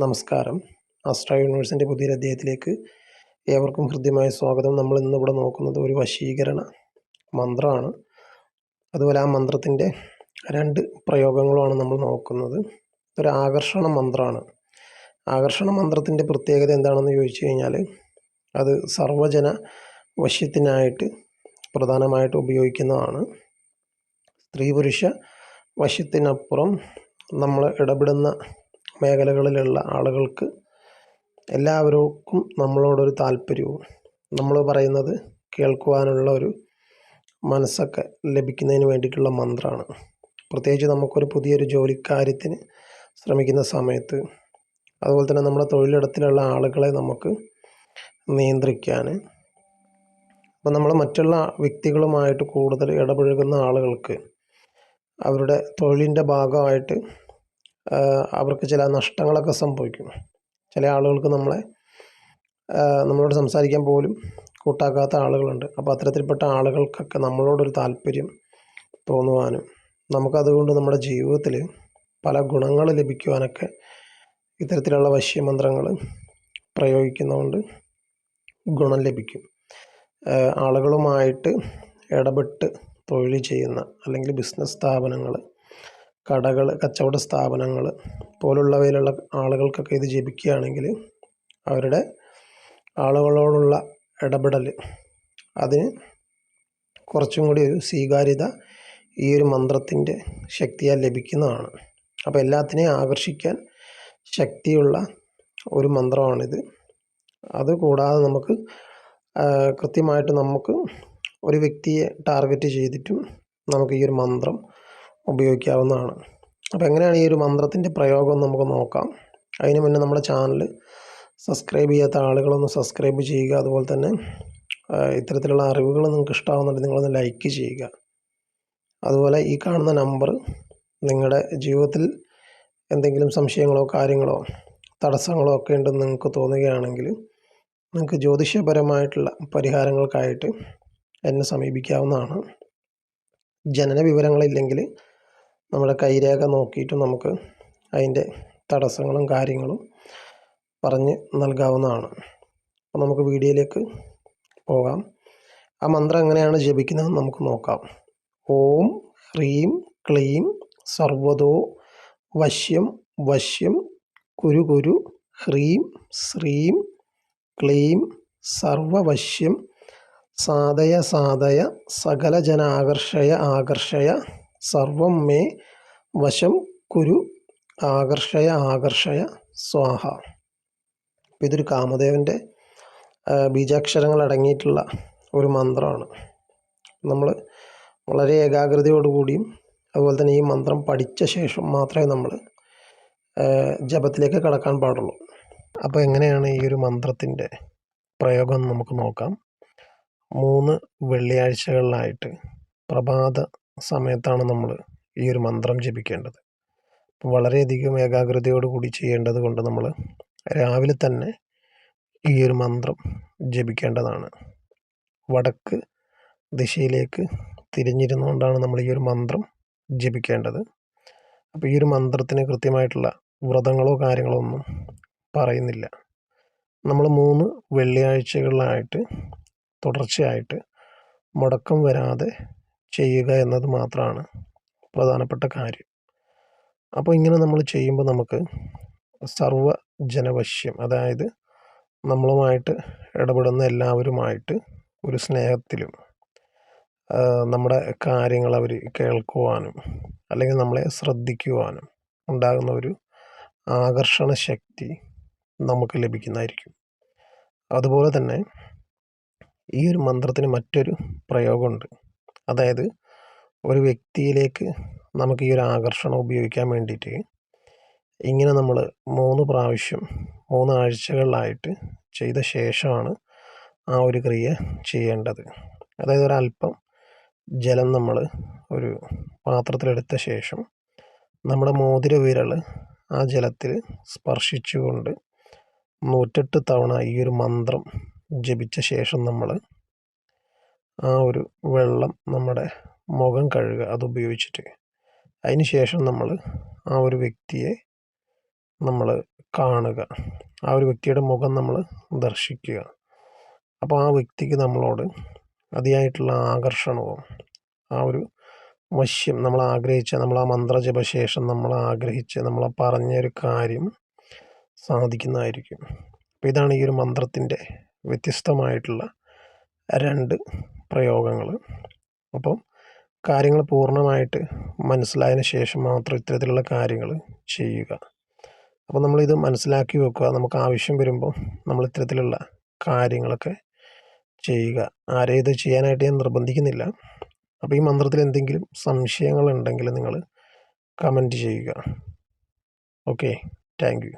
നമസ്കാരം. ആസ്ട്ര യൂണിവേഴ്സിൻ്റെ പുതിയൊരു അധ്യായത്തിലേക്ക് ഏവർക്കും ഹൃദ്യമായ സ്വാഗതം. നമ്മൾ ഇന്നിവിടെ നോക്കുന്നത് ഒരു വശീകരണ മന്ത്രമാണ്. അതുപോലെ ആ മന്ത്രത്തിൻ്റെ 2 പ്രയോഗങ്ങളുമാണ് നമ്മൾ നോക്കുന്നത്. ഒരു ആകർഷണ മന്ത്രമാണ്. ആകർഷണ മന്ത്രത്തിൻ്റെ പ്രത്യേകത എന്താണെന്ന് ചോദിച്ചു കഴിഞ്ഞാൽ അത് സർവ്വജന വശ്യത്തിനായിട്ട് പ്രധാനമായിട്ട് ഉപയോഗിക്കുന്നതാണ്. സ്ത്രീ പുരുഷ വശ്യത്തിനപ്പുറം നമ്മൾ ഇടപെടുന്ന മേഖലകളിലുള്ള ആളുകൾക്ക് എല്ലാവർക്കും നമ്മളോടൊരു താല്പര്യവും നമ്മൾ പറയുന്നത് കേൾക്കുവാനുള്ള ഒരു മനസ്സൊക്കെ ലഭിക്കുന്നതിന് വേണ്ടിയിട്ടുള്ള മന്ത്രമാണ്. പ്രത്യേകിച്ച് നമുക്കൊരു പുതിയൊരു ജോലിക്കാര്യത്തിന് ശ്രമിക്കുന്ന സമയത്ത്, അതുപോലെ തന്നെ നമ്മുടെ തൊഴിലിടത്തിലുള്ള ആളുകളെ നമുക്ക് നിയന്ത്രിക്കാൻ, അപ്പോൾ നമ്മൾ മറ്റുള്ള വ്യക്തികളുമായിട്ട് കൂടുതൽ ഇടപഴകുന്ന ആളുകൾക്ക് അവരുടെ തൊഴിലിൻ്റെ ഭാഗമായിട്ട് അവർക്ക് ചില നഷ്ടങ്ങളൊക്കെ സംഭവിക്കും. ചില ആളുകൾക്ക് നമ്മളോട് സംസാരിക്കാൻ പോലും കൂട്ടാക്കാത്ത ആളുകളുണ്ട്. അപ്പോൾ അത്തരത്തിൽപ്പെട്ട ആളുകൾക്കൊക്കെ നമ്മളോടൊരു താല്പര്യം തോന്നുവാനും നമുക്കതുകൊണ്ട് നമ്മുടെ ജീവിതത്തിൽ പല ഗുണങ്ങൾ ലഭിക്കുവാനൊക്കെ ഇത്തരത്തിലുള്ള വശ്യമന്ത്രങ്ങൾ പ്രയോഗിക്കുന്നതുകൊണ്ട് ഗുണം ലഭിക്കും. ആളുകളുമായിട്ട് ഇടപെട്ട് തൊഴിൽ ചെയ്യുന്ന അല്ലെങ്കിൽ ബിസിനസ് സ്ഥാപനങ്ങൾ, കടകൾ, കച്ചവട സ്ഥാപനങ്ങൾ പോലുള്ളവയിലുള്ള ആളുകൾക്കൊക്കെ ഇത് ജപിക്കുകയാണെങ്കിൽ അവരുടെ ആളുകളോടുള്ള ഇടപെടൽ അതിന് കുറച്ചും കൂടി ഒരു സ്വീകാര്യത ഈ ഒരു മന്ത്രത്തിൻ്റെ ശക്തിയാൽ ലഭിക്കുന്നതാണ്. അപ്പോൾ എല്ലാത്തിനെയും ആകർഷിക്കാൻ ശക്തിയുള്ള ഒരു മന്ത്രമാണിത്. അതുകൂടാതെ നമുക്ക് കൃത്യമായിട്ട് നമുക്ക് ഒരു വ്യക്തിയെ ടാർഗറ്റ് ചെയ്തിട്ടും നമുക്ക് ഈ ഒരു മന്ത്രം ഉപയോഗിക്കാവുന്നതാണ്. അപ്പോൾ എങ്ങനെയാണ് ഈ ഒരു മന്ത്രത്തിൻ്റെ പ്രയോഗം നമുക്ക് നോക്കാം. അതിന് മുന്നേ നമ്മുടെ ചാനൽ സബ്സ്ക്രൈബ് ചെയ്യാത്ത ആളുകളൊന്ന് സബ്സ്ക്രൈബ് ചെയ്യുക. അതുപോലെ തന്നെ ഇത്തരത്തിലുള്ള അറിവുകൾ നിങ്ങൾക്ക് ഇഷ്ടമാകുന്നുണ്ടെങ്കിൽ നിങ്ങളൊന്ന് ലൈക്ക് ചെയ്യുക. അതുപോലെ ഈ കാണുന്ന നമ്പർ നിങ്ങളുടെ ജീവിതത്തിൽ എന്തെങ്കിലും സംശയങ്ങളോ കാര്യങ്ങളോ തടസ്സങ്ങളോ ഒക്കെ ഉണ്ടെന്ന് നിങ്ങൾക്ക് തോന്നുകയാണെങ്കിൽ നിങ്ങൾക്ക് ജ്യോതിഷപരമായിട്ടുള്ള പരിഹാരങ്ങൾക്കായിട്ട് എന്നെ സമീപിക്കാവുന്നതാണ്. ജനന വിവരങ്ങളില്ലെങ്കിൽ നമ്മുടെ കൈരേഖ നോക്കിയിട്ട് നമുക്ക് അതിൻ്റെ തടസ്സങ്ങളും കാര്യങ്ങളും പറഞ്ഞ് നൽകാവുന്നതാണ്. അപ്പോൾ നമുക്ക് വീഡിയോയിലേക്ക് പോകാം. ആ മന്ത്രം എങ്ങനെയാണ് ജപിക്കുന്നതെന്ന് നമുക്ക് നോക്കാം. ഓം ഹ്രീം ക്ലീം സർവതോ വശ്യം വശ്യം കുരു കുരു ഹ്രീം ശ്രീം ക്ലീം സർവവശ്യം സാധയ സാധയ സകല ജനാകർഷയ ആകർഷയ സർവം മേ വശം കുരു ആകർഷയ ആകർഷയ സ്വാഹ. ഇതൊരു കാമദേവൻ്റെ ബീജാക്ഷരങ്ങൾ അടങ്ങിയിട്ടുള്ള ഒരു മന്ത്രമാണ്. നമ്മൾ വളരെ ഏകാഗ്രതയോടുകൂടിയും അതുപോലെ തന്നെ ഈ മന്ത്രം പഠിച്ച ശേഷം മാത്രമേ നമ്മൾ ജപത്തിലേക്ക് കടക്കാൻ പാടുള്ളൂ. അപ്പോൾ എങ്ങനെയാണ് ഈ ഒരു മന്ത്രത്തിൻ്റെ പ്രയോഗം നമുക്ക് നോക്കാം. 3 വെള്ളിയാഴ്ചകളിലായിട്ട് പ്രഭാത സമയത്താണ് നമ്മൾ ഈ ഒരു മന്ത്രം ജപിക്കേണ്ടത്. വളരെയധികം ഏകാഗ്രതയോടുകൂടി ചെയ്യേണ്ടത് കൊണ്ട് നമ്മൾ രാവിലെ തന്നെ ഈ ഒരു മന്ത്രം ജപിക്കേണ്ടതാണ്. വടക്ക് ദിശയിലേക്ക് തിരിഞ്ഞിരുന്നുകൊണ്ടാണ് നമ്മൾ ഈ ഒരു മന്ത്രം ജപിക്കേണ്ടത്. അപ്പോൾ ഈ ഒരു മന്ത്രത്തിന് കൃത്യമായിട്ടുള്ള വ്രതങ്ങളോ കാര്യങ്ങളോ ഒന്നും പറയുന്നില്ല. നമ്മൾ 3 വെള്ളിയാഴ്ചകളിലായിട്ട് തുടർച്ചയായിട്ട് മുടക്കം വരാതെ ചെയ്യുക എന്നത് മാത്രമാണ് പ്രധാനപ്പെട്ട കാര്യം. അപ്പോൾ ഇങ്ങനെ നമ്മൾ ചെയ്യുമ്പോൾ നമുക്ക് സർവ്വജനവശ്യം, അതായത് നമ്മളുമായിട്ട് ഇടപെടുന്ന എല്ലാവരുമായിട്ട് ഒരു സ്നേഹത്തിലും നമ്മുടെ കാര്യങ്ങൾ അവർ കേൾക്കുവാനും അല്ലെങ്കിൽ നമ്മളെ ശ്രദ്ധിക്കുവാനും ഉണ്ടാകുന്ന ഒരു ആകർഷണ ശക്തി നമുക്ക് ലഭിക്കുന്നതായിരിക്കും. അതുപോലെ തന്നെ ഈ ഒരു മന്ത്രത്തിന് മറ്റൊരു പ്രയോഗമുണ്ട്. അതായത് ഒരു വ്യക്തിയിലേക്ക് നമുക്ക് ഈ ഒരു ആകർഷണം ഉപയോഗിക്കാൻ വേണ്ടിയിട്ട് ഇങ്ങനെ നമ്മൾ 3 പ്രാവശ്യം 3 ആഴ്ചകളിലായിട്ട് ചെയ്ത ശേഷമാണ് ആ ഒരു ക്രിയ ചെയ്യേണ്ടത്. അതായത് ഒരല്പം ജലം നമ്മൾ ഒരു പാത്രത്തിലെടുത്ത ശേഷം നമ്മുടെ മോതിര വിരൽ ആ ജലത്തിൽ സ്പർശിച്ചുകൊണ്ട് 108 തവണ ഈ ഒരു മന്ത്രം ജപിച്ച ശേഷം നമ്മൾ ആ ഒരു വെള്ളം നമ്മുടെ മുഖം കഴുകുക അതുപയോഗിച്ചിട്ട്. അതിന് ശേഷം നമ്മൾ ആ ഒരു വ്യക്തിയെ നമ്മൾ കാണുക. ആ ഒരു വ്യക്തിയുടെ മുഖം നമ്മൾ ദർശിക്കുക. അപ്പോൾ ആ വ്യക്തിക്ക് നമ്മളോട് അതിയായിട്ടുള്ള ആകർഷണവും ആ ഒരു വശ്യം നമ്മൾ ആ മന്ത്രജപശേഷം നമ്മൾ ആഗ്രഹിച്ച് നമ്മൾ പറഞ്ഞൊരു കാര്യം സാധിക്കുന്നതായിരിക്കും. അപ്പോൾ ഇതാണ് ഈ ഒരു മന്ത്രത്തിൻ്റെ വ്യത്യസ്തമായിട്ടുള്ള 2 പ്രയോഗങ്ങൾ. അപ്പം കാര്യങ്ങൾ പൂർണ്ണമായിട്ട് മനസ്സിലായതിന് ശേഷം മാത്രം ഇത്തരത്തിലുള്ള കാര്യങ്ങൾ ചെയ്യുക. അപ്പോൾ നമ്മളിത് മനസ്സിലാക്കി വെക്കുക. നമുക്ക് ആവശ്യം വരുമ്പോൾ നമ്മൾ ഇത്തരത്തിലുള്ള കാര്യങ്ങളൊക്കെ ചെയ്യുക. ആരെയും ഇത് ചെയ്യാനായിട്ട് ഞാൻ നിർബന്ധിക്കുന്നില്ല. അപ്പോൾ ഈ മന്ത്രത്തിൽ എന്തെങ്കിലും സംശയങ്ങളുണ്ടെങ്കിൽ നിങ്ങൾ കമൻറ്റ് ചെയ്യുക. ഓക്കെ. Thank you.